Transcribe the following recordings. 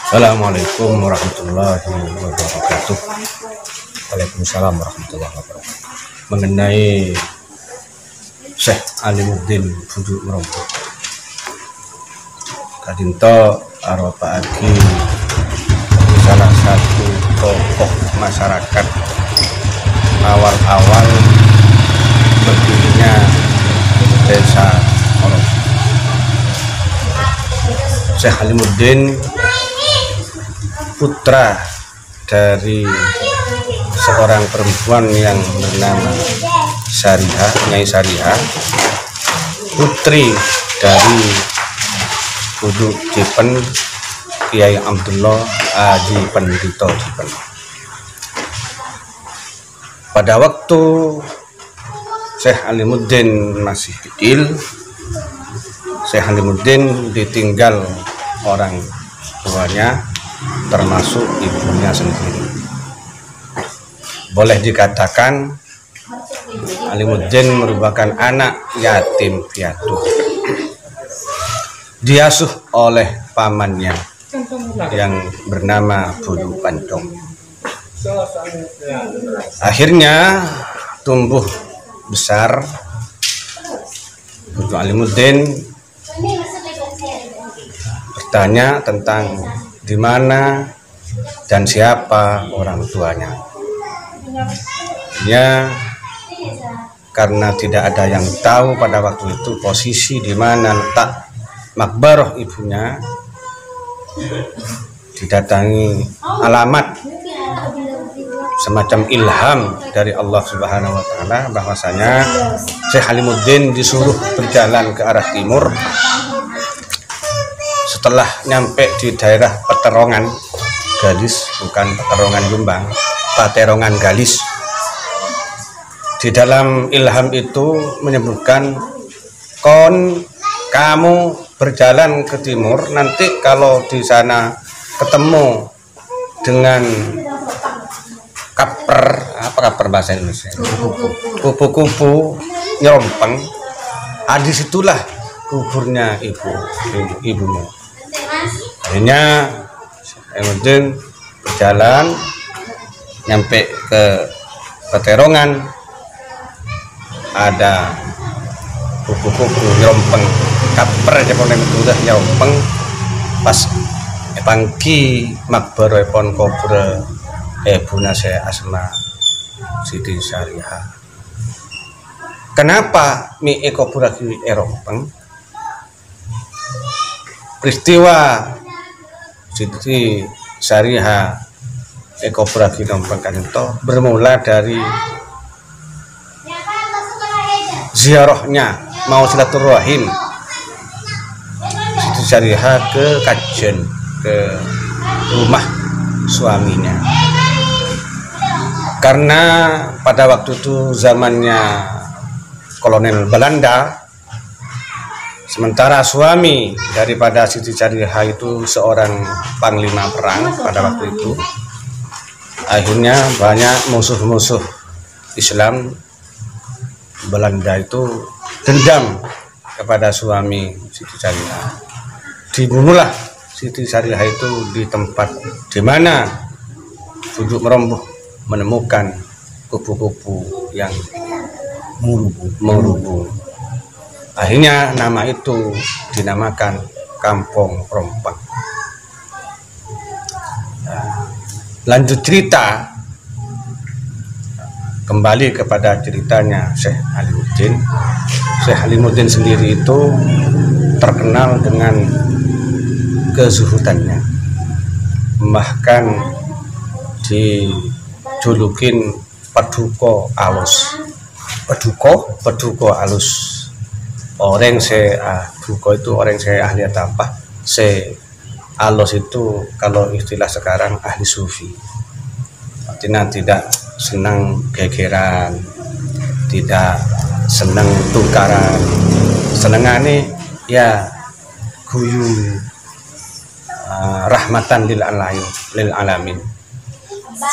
Assalamualaikum warahmatullahi wabarakatuh. Waalaikumsalam warahmatullahi wabarakatuh. Mengenai Syekh Alimuddin Bujuk Merombo, kadinto aropa'agi salah satu tokoh masyarakat awal-awal berdirinya desa Merombo. Syekh Alimuddin putra dari seorang perempuan yang bernama Syarihah, Nyai Syarihah, putri dari Kudu Jipen Kiai Abdullah Haji Pendito Jipen. Pada waktu Syekh Alimuddin masih kecil, Syekh Alimuddin ditinggal orang tuanya, termasuk ibunya sendiri. Boleh dikatakan Alimuddin merupakan anak yatim piatu, diasuh oleh pamannya yang bernama Bulu Pancong. Akhirnya tumbuh besar, Bujuk Alimuddin bertanya tentang di mana dan siapa orang tuanya. Ya, karena tidak ada yang tahu pada waktu itu posisi di mana letak makbaroh ibunya, didatangi alamat semacam ilham dari Allah Subhanahu wa Ta'ala bahwasanya Syekh Alimuddin disuruh berjalan ke arah timur. Setelah nyampe di daerah Peterongan Galis, bukan Peterongan Jombang, Peterongan Galis, di dalam ilham itu menyebutkan, kamu berjalan ke timur, nanti kalau di sana ketemu dengan kaper bahasa Indonesia, kupu-kupu nyerompeng, disitulah kuburnya ibumu. Akhirnya Alimuddin berjalan nyampe ke Peterongan, ada kupu-kupu nyerompeng, kaper aja ponen itu udah nyerompeng pas pangki makbaro pon kobre buna saya Asma Siti Syarihah. Kenapa mi ekobura ki erompeng? Peristiwa Siti Syarihah ekobura ki erompeng kanto bermula dari ziarahnya mau silaturahim Siti Syarihah ke Kajen, ke rumah suaminya. Karena pada waktu itu zamannya kolonel Belanda, sementara suami daripada Siti Syarihah itu seorang panglima perang pada waktu itu. Akhirnya banyak musuh-musuh Islam Belanda itu dendam kepada suami Siti Syarihah. Dibunuhlah Siti Syarihah itu di tempat di mana Bujuk Merombo menemukan kupu-kupu yang merubu. Akhirnya nama itu dinamakan Kampung Rompang. Lanjut cerita, kembali kepada ceritanya Syekh Alimuddin. Syekh Alimuddin sendiri itu terkenal dengan kezuhudannya, bahkan dijulukin Paduka Alus. Paduka Alus. Orang duka itu orang saya ahli apa? Alus itu kalau istilah sekarang ahli sufi. Artinya tidak senang gegeran, tidak senang tukaran, senengane ya guyu, rahmatan lil alamin.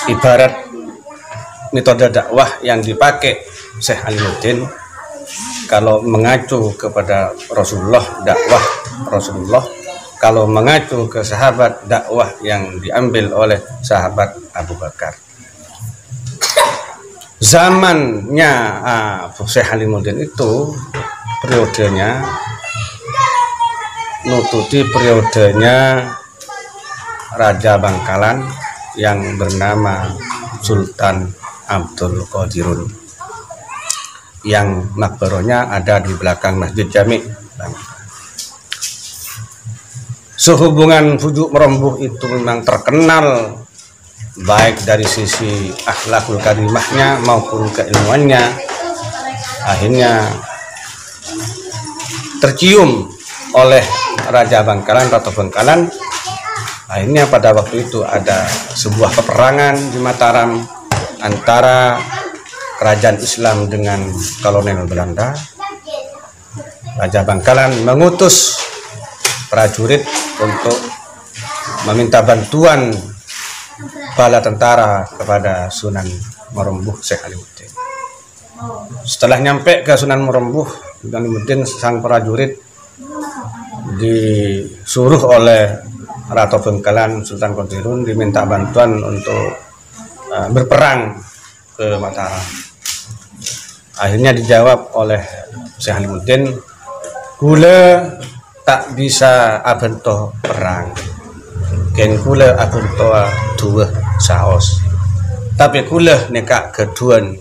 Ibarat metode dakwah yang dipakai Syekh Alimuddin kalau mengacu kepada Rasulullah, dakwah Rasulullah, kalau mengacu ke sahabat dakwah yang diambil oleh sahabat Abu Bakar. Zamannya Syekh Halimuddin itu periodenya nututi periodenya Raja Bangkalan yang bernama Sultan Abdul Qadirun, yang makbarohnya ada di belakang Masjid Jami. Sehubungan Fujuk Merembuh itu memang terkenal baik dari sisi akhlakul karimahnya maupun keilmuannya. Akhirnya tercium oleh Raja Bangkalan, Ratu Bangkalan. Akhirnya pada waktu itu ada sebuah peperangan di Mataram antara kerajaan Islam dengan kolonial Belanda. Raja Bangkalan mengutus prajurit untuk meminta bantuan bala tentara kepada Sunan Merembuh Syekh Halimuddin. Setelah nyampe ke Sunan Merembuh, Halimuddin sang prajurit disuruh oleh Ratu Bangkalan Sultan Qadirun diminta bantuan untuk berperang ke Mataram. Akhirnya dijawab oleh Syekh Halimuddin, kula tak bisa abento perang, ken kula abento dua saos, tapi kula nekak keduan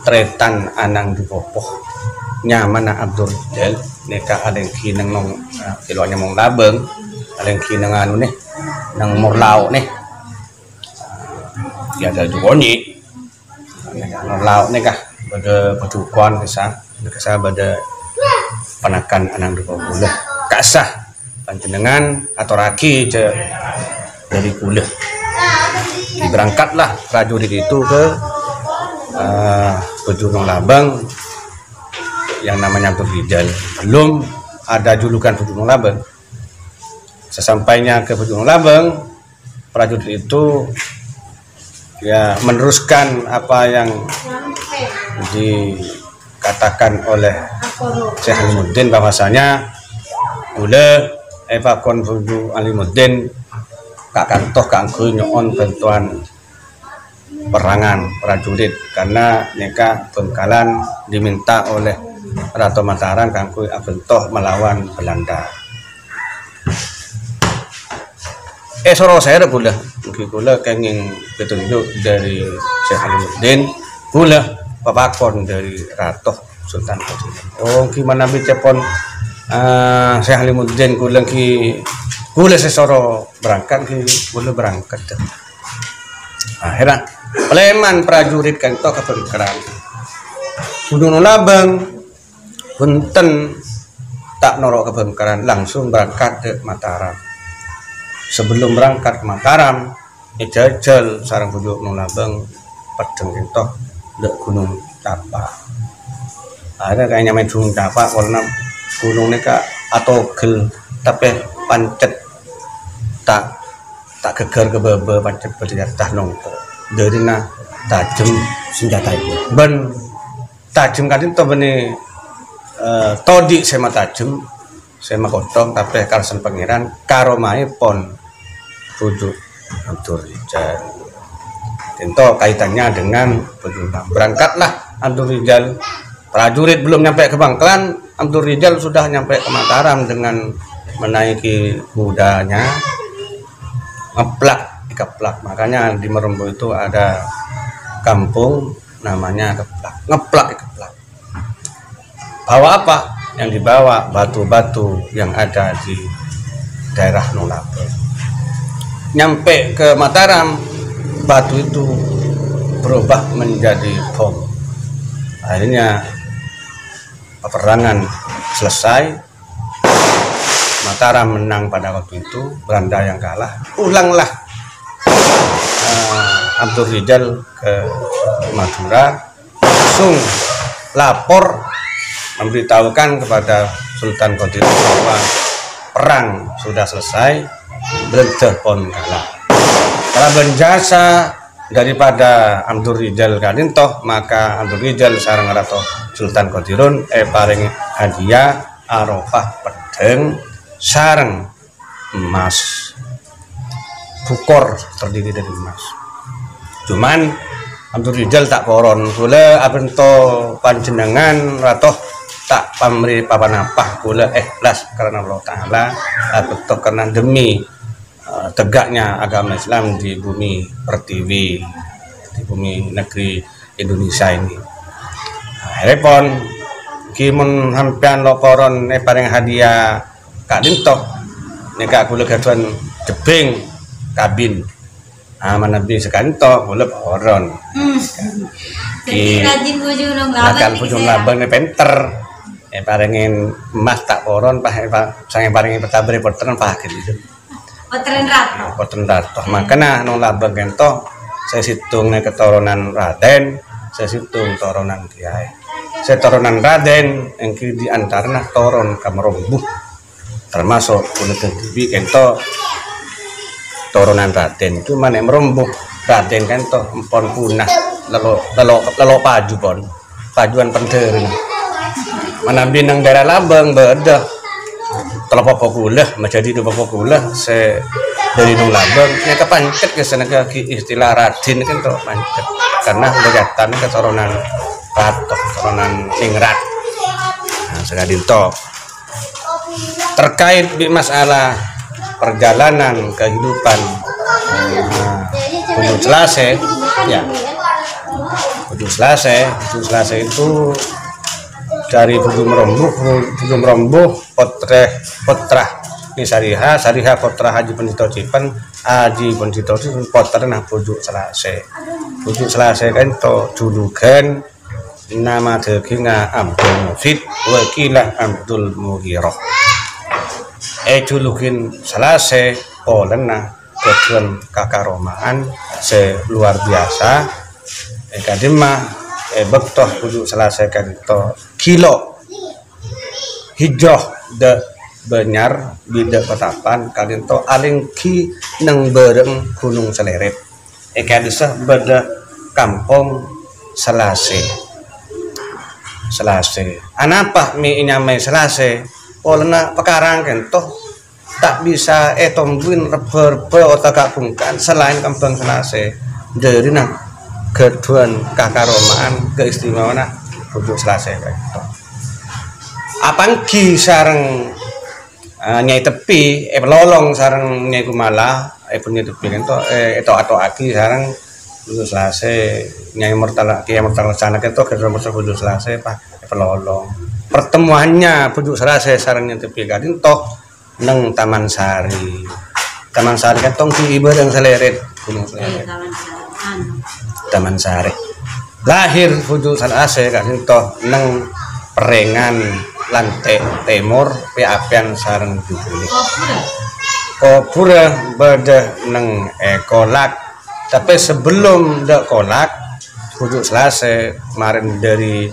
tretan anang dipopoh nyaman Abdul Rijal nekak aleng kineng nong kilonya mong labeng aleng kineng anu nih nang morlau nih ya ada jukoni morlau nih kah pada pedukuan kisah pada panakan anang dipopoh lah kasah panjenengan atau raki dari kula. Berangkatlah prajurit itu ke Gunung Labang yang namanya Abdul Rijal. Belum ada julukan Gunung Labang. Sesampainya ke Gunung Labang, prajurit itu ya meneruskan apa yang dikatakan oleh Syekh Halimuddin bahwasanya kula evakon Fujuk Halimuddin kakang toh kangku nyoon bantuan perangan prajurit karena neka Bangkalan diminta oleh Ratu Mataram kangku abentoh melawan Belanda. Soro saya kula kenging petunjuk dari Syekh Halimuddin, kula papakon dari Ratu Sultan Qadirun. Oh gimana bicepon Syekh Halimuddin kula sesoro berangkat kula berangkat. Akhirnya Peleman prajurit kan to ke Bangkalan. Gunung Labang punten tak norok ke Bangkalan, langsung berangkat ke Mataram. Sebelum berangkat ke Mataram, jajal sarang Fujuk Labang pedeng itu dek Gunung Tapak. Ada kayaknya main Gunung Tapak warna gunung neka atau gel tapi pancet tak geger ke bebe pancet berjatah nongko dari na tajam senjata itu ben tajam kadin to bene todi sema tajam sema kotong tapi kalsen pangeran karomai pon Fujuk Abdul Rijal. Tentu kaitannya dengan pejuang. Berangkatlah Abdul Rijal, prajurit belum nyampe ke Bangkalan, Abdul Rijal sudah nyampe ke Mataram dengan menaiki kudanya ngeplak. Makanya di Merembuh itu ada kampung namanya ngeplak. Bawa apa? Yang dibawa batu-batu yang ada di daerah Nolabeng. Nyampe ke Mataram, batu itu berubah menjadi bom. Akhirnya peperangan selesai, Mataram menang pada waktu itu, Belanda yang kalah. Pulanglah Abdul Rijal ke Madura, langsung lapor memberitahukan kepada Sultan Qadirun bahwa perang sudah selesai, Belanda pun kalah. Karena berjasa daripada Abdul Rijal kadin toh, maka Abdul Rijal sareng Ratu Sultan Qadirun paring hadiah Arafah pedeng sareng emas. Bukor terdiri dari emas. Cuman Abdul Rizal tak koron kula abento panjenengan ratoh tak pamri papan-apah kula ikhlas karena Allah Ta'ala abento karena demi tegaknya agama Islam di bumi pertiwi, di bumi negeri Indonesia ini. Akhirnya kimun hampian lokoron paring hadiah Kak Dinto neka kula gaduhan jebing kabin manabi sekanto kula koron rajin bujung labang bujung labang penter paringin emas tak koron sange paringin pertama reporter pak gitu Potren Rato makanya nong labang kento saya hitung keturunan Raden, saya hitung turunan Kiai, saya turunan Raden yang di antara turun Kamerombuh termasuk kulit TV kento turunan Raden itu mana merembuh Raden kento empon punah lalu paju pon pajuan penderin mana binang daerah Labang beda telapa gula menjadi dua gula saya dari nung Labang ini kepancet ke sana ke istilah Raden kan tuh pancet karena degatan keturunan Rato keturunan Ningrat. Nah sekali itu terkait masalah perjalanan kehidupan Bujung Selase ya Bujung Selase itu dari Bujung Merombuh Potra ini Sariha Potra Haji Pendito Cipen Potra nah Bujung Selase kan to julukan nama deginga Abdul Mufid wakilah Abdul Mughirah julukin Selase polena ketuan kakaromaan luar biasa kadima bektoh Bujung Selase kanto kilo hijau de benyar bida petapan kadinto alingki neng bereng Gunung Seleret kadisa beda kampung Selase anapa mi nyamai Selase polena pekarang kento tak bisa tombuin rebe otak bungkan selain kampung Selase dari nah keduan kakaromaan keistimewaan Bujung Selase kento apangki sareng nyai tepi pelolong sareng nyai Kumala punya tepi kento atau aki sareng Bujung Selase nyai Murtala Kiai Murtala sana kento keduan Bujung Selase pak pelolong pertemuannya Bujung Selase sareng nyai tepi kadin toh neng Taman Sari kan tong di Ibarang Seleret Gunung Seleret Taman Sari lahir Bujung Selase kan toh neng Perengan lantai timur piapian sareng jubule kopura beda neng kolak tapi sebelum dak kolak Bujung Selase kemarin dari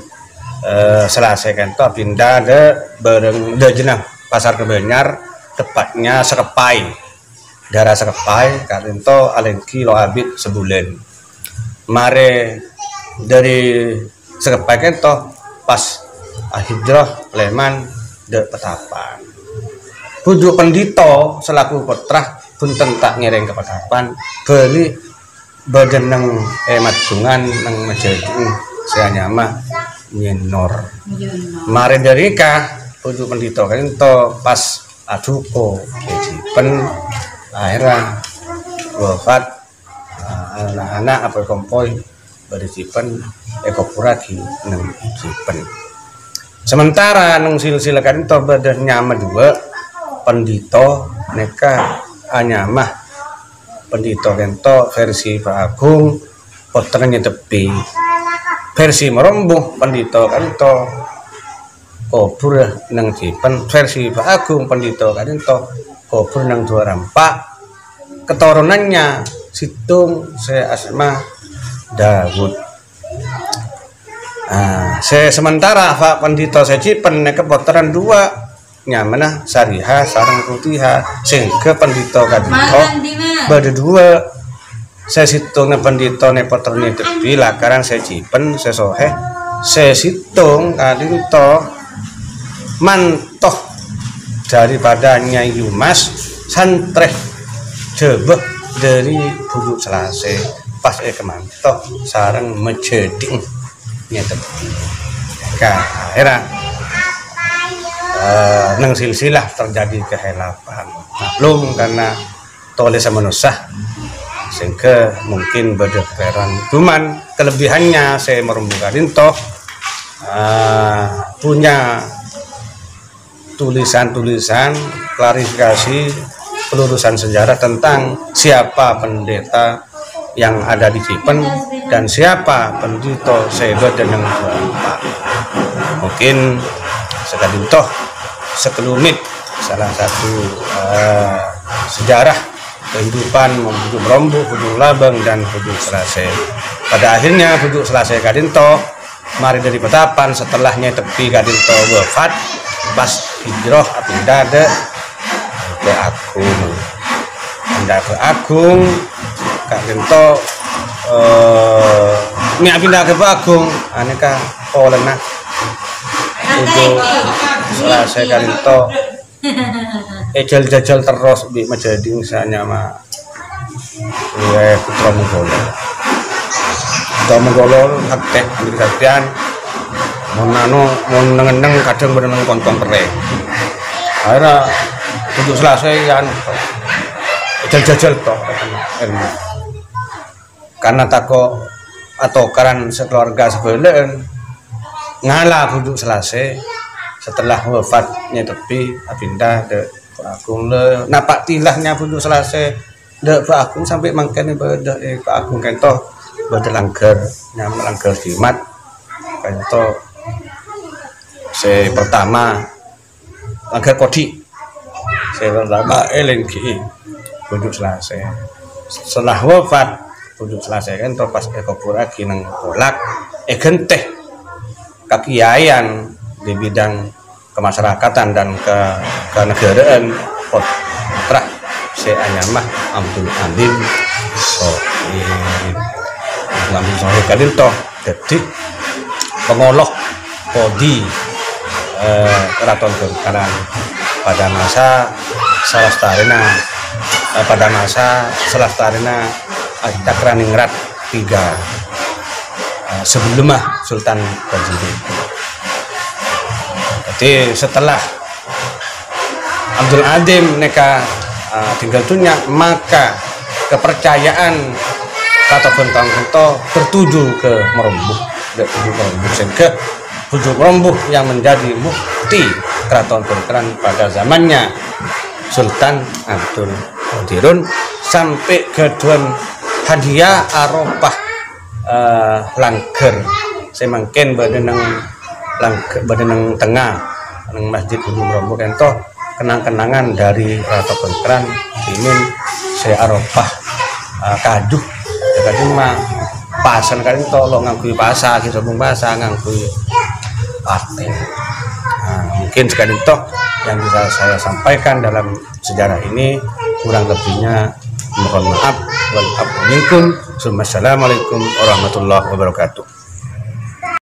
Selase kan toh pindah de bareng de jenah Pasar Kebenyar tepatnya Sekepai daerah Sekepai karinto alengki lo abit sebulan mare dari Sekepai kan toh pas hijrah Leman de Petapan Bujung Pendito selaku putra punten tak ngereng ke Petapan beli badan neng madungan neng majadung saya nyama nyenor mare dari kah Bujung Pendito kan to pas aduko Cipen akhirnya wafat anak-anak apa kompoi dari Cipen ekopura di neng Cipen sementara neng silsilah kan to badan nyama dua Pendito neka anyamah Pendito kan to versi Pak Agung potranya tepi versi Merombuh Pendito kan to kubur nang Cipen versi Pak Agung Pendito kadinto kubur nang Dua Rampak keturunannya Situng saya Asma Daud sementara Pak Pendito saya Cipen ke poteran dua nyamana Sariha sareng Putiha sehingga Pendito kadinto bade dua saya Situng Pendito ne poterane tepi lakaran saya Cipen saya Sohe saya Situng kadinto mantoh daripada Nyai Yumas santreh jebeh dari Bujuk Selase pas kemanto sarang mejeding nyeten akhirnya neng silsilah terjadi kehilafan maklum karena toleh semenusah sehingga mungkin berdekeran cuman kelebihannya saya merembukan toh punya tulisan-tulisan klarifikasi pelurusan sejarah tentang siapa pendeta yang ada di Kipen dan siapa pendito Sebe dan yang mungkin sekali toh sekelumit salah satu sejarah kehidupan Bujuk Merombuh, Bujuk Labang dan Bujuk Selase. Pada akhirnya Bujuk Selase kadinto mari dari Petapan setelahnya tepi kadinto wafat pas hijrah pindah ke Agung kadinto pindah ke Agung aneka oleh Bujuk Selase kadinto jajal terus di Mejeding misalnya mah Putra Menggolo hak teh di Saktian mau nengeneng kadang berenang kontong kere akhirnya Bujuk Selase yang jajal toh karena tako atau karena sekeluarga sebelah ngalah Bujuk Selase setelah wafatnya tepi pindah ke Agung le napak tilahnya Bujuk Selase de Pak Agung sampai mangkene beda Pak Agung kento beda langgar nyam langgar jimat kento pertama langgar kodi pertama elengki Bujuk Selase setelah wafat Bujuk Selase kento pas kubur lagi nang kolak genteh kakiaian di bidang kemasyarakatan dan kenegaraan putra Anyamah Abdul Adim Sohib kadinto jadi pengolok kodi Keraton Bengkalan pada masa Selastarina Cakraningrat III sebelum Sultan Bajidin. Jadi setelah Abdul Adim neka tinggal dunia maka kepercayaan Keraton Bengkalan tertuju ke Merombuh sehingga Bujuk Merombuh yang menjadi mufti Keraton Bengkalan pada zamannya Sultan Abdul Qadirun sampai ke Duan hadiah Arafah langger semangken badanang tengah nang Masjid Bujuk Merombuh kento kenang-kenangan dari Keraton Bengkalan ingin saya Arafah kaduh kadang mah pasan kali tolong ngangkui pasar kita sambung pasar ngangkui paten. Mungkin sekali toh yang bisa saya sampaikan dalam sejarah ini kurang lebihnya mohon maaf wal afwu minkum. Assalamualaikum warahmatullahi wabarakatuh.